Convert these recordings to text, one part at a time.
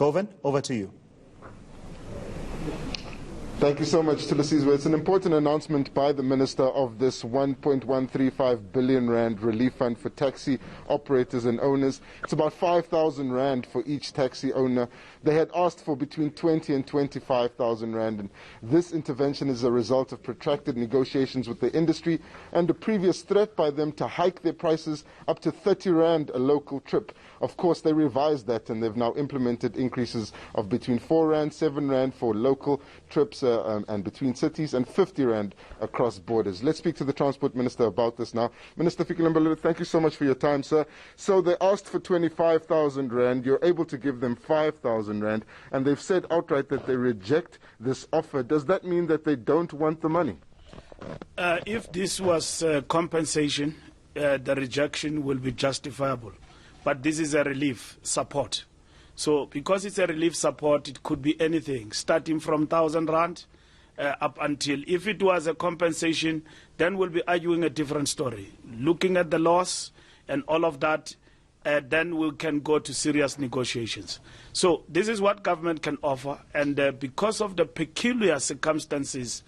Govan, over to you. Thank you so much, Tulisiwe. It's an important announcement by the Minister of this 1.135 billion rand relief fund for taxi operators and owners. It's about 5,000 rand for each taxi owner. They had asked for between 20 and 25,000 rand, and this intervention is a result of protracted negotiations with the industry and a previous threat by them to hike their prices up to 30 rand a local trip. Of course, they revised that, and they've now implemented increases of between 4 rand, 7 rand for local trips and between cities, and 50 rand across borders. Let's speak to the Transport Minister about this now. Minister Fikile Mbalula, thank you so much for your time, sir. So they asked for 25,000 rand. You're able to give them 5,000 rand, and they've said outright that they reject this offer. Does that mean that they don't want the money? If this was compensation, the rejection will be justifiable. But this is a relief support. So because it's a relief support, it could be anything, starting from 1,000 rand up until, if it was a compensation, then we'll be arguing a different story. Looking at the loss and all of that, then we can go to serious negotiations. So this is what government can offer, and because of the peculiar circumstances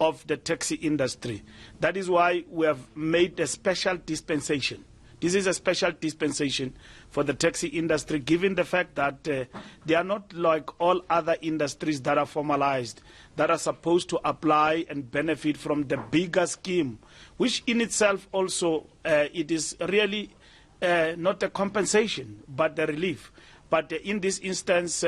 of the taxi industry, that is why we have made a special dispensation. This is a special dispensation for the taxi industry, given the fact that they are not like all other industries that are formalized, that are supposed to apply and benefit from the bigger scheme, which in itself also, it is really not a compensation, but a relief. But in this instance,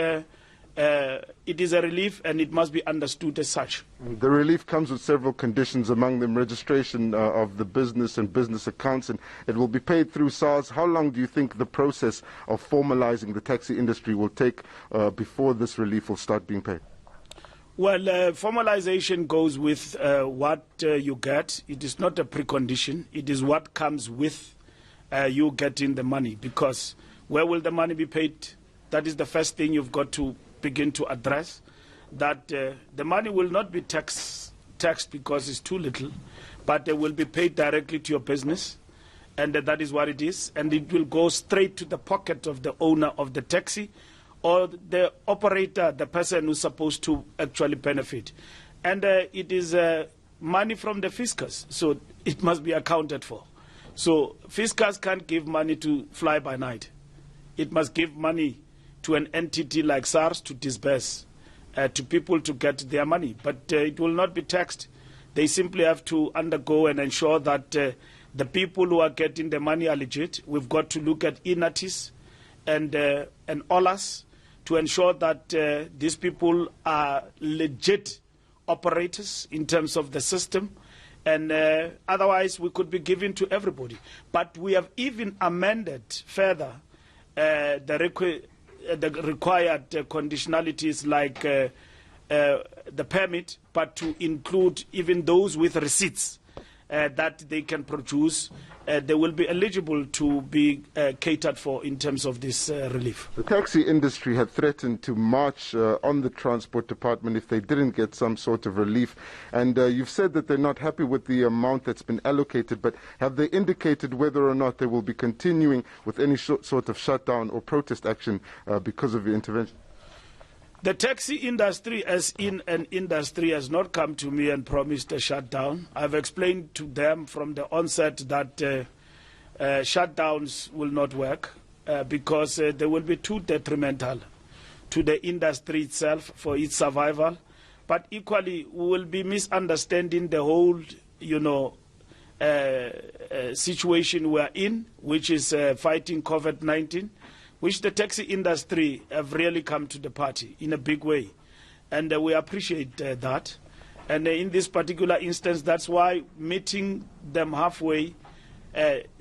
it is a relief, and it must be understood as such. The relief comes with several conditions, among them registration of the business and business accounts, and it will be paid through SARS. How long do you think the process of formalizing the taxi industry will take before this relief will start being paid? Well, formalization goes with what you get. It is not a precondition. It is what comes with you getting the money, because where will the money be paid? That is the first thing you've got to begin to address, that the money will not be taxed because it's too little, but it will be paid directly to your business, and that is what it is, and it will go straight to the pocket of the owner of the taxi or the operator, the person who's supposed to actually benefit. And it is money from the fiscus, so it must be accounted for. So fiscus can't give money to fly by night. It must give money to an entity like SARS to disburse to people to get their money. But it will not be taxed. They simply have to undergo and ensure that the people who are getting the money are legit. We've got to look at INATIS and OLAS to ensure that these people are legit operators in terms of the system. And otherwise, we could be giving to everybody. But we have even amended further the required conditionalities like the permit, but to include even those with receipts that they can produce. They will be eligible to be catered for in terms of this relief. The taxi industry had threatened to march on the Transport Department if they didn't get some sort of relief. And you've said that they're not happy with the amount that's been allocated, but have they indicated whether or not they will be continuing with any sort of shutdown or protest action because of your intervention? The taxi industry, as in an industry, has not come to me and promised a shutdown. I've explained to them from the onset that shutdowns will not work because they will be too detrimental to the industry itself for its survival. But equally, we will be misunderstanding the whole, situation we're in, which is fighting COVID-19. Which the taxi industry have really come to the party in a big way. And we appreciate that. And in this particular instance, that's why meeting them halfway,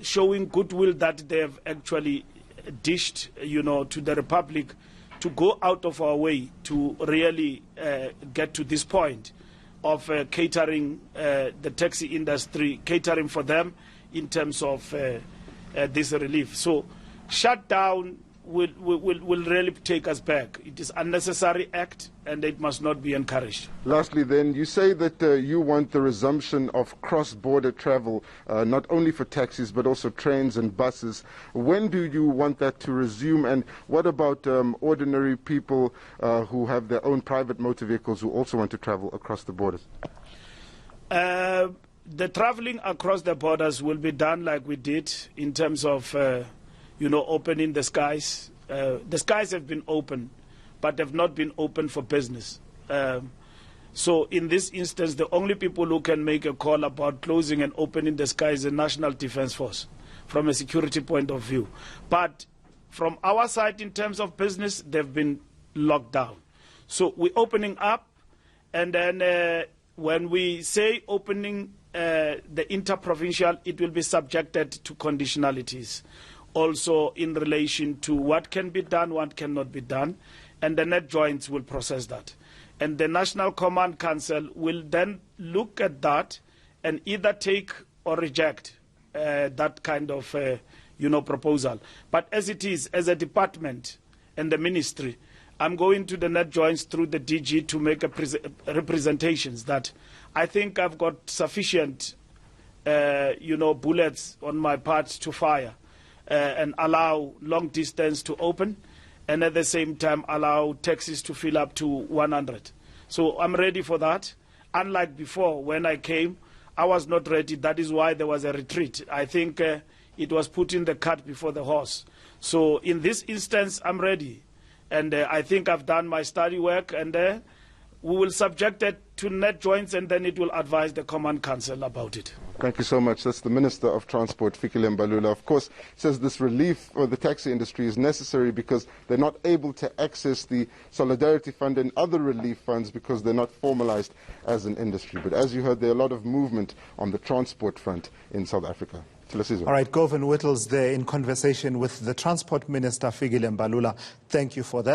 showing goodwill that they have actually dished, to the Republic to go out of our way to really get to this point of catering the taxi industry, catering for them in terms of this relief. So shutdown will really take us back. It is an unnecessary act, and it must not be encouraged. Lastly, then, you say that you want the resumption of cross-border travel, not only for taxis but also trains and buses. When do you want that to resume, and what about ordinary people who have their own private motor vehicles who also want to travel across the borders? The traveling across the borders will be done like we did in terms of opening the skies. The skies have been open, but have not been open for business. So in this instance, the only people who can make a call about closing and opening the skies is the National Defence Force, from a security point of view. But from our side, in terms of business, they've been locked down. So we're opening up, and then when we say opening the interprovincial, it will be subjected to conditionalities. Also in relation to what can be done, what cannot be done, and the net joints will process that. And the National Command Council will then look at that and either take or reject that kind of proposal. But as it is, as a department and the ministry, I'm going to the net joints through the DG to make representations that I think I've got sufficient bullets on my part to fire and allow long distance to open, and at the same time allow taxis to fill up to 100. So I'm ready for that. Unlike before, when I came, I was not ready. That is why there was a retreat. I think it was putting the cart before the horse. So in this instance, I'm ready. And I think I've done my study work, and we will subject it to net joints, and then it will advise the Command Council about it. Thank you so much. That's the Minister of Transport, Fikile Mbalula. Of course, says this relief for the taxi industry is necessary because they're not able to access the Solidarity Fund and other relief funds because they're not formalized as an industry. But as you heard, there are a lot of movement on the transport front in South Africa. All right, Govan Whittles there in conversation with the Transport Minister, Fikile Mbalula. Thank you for that.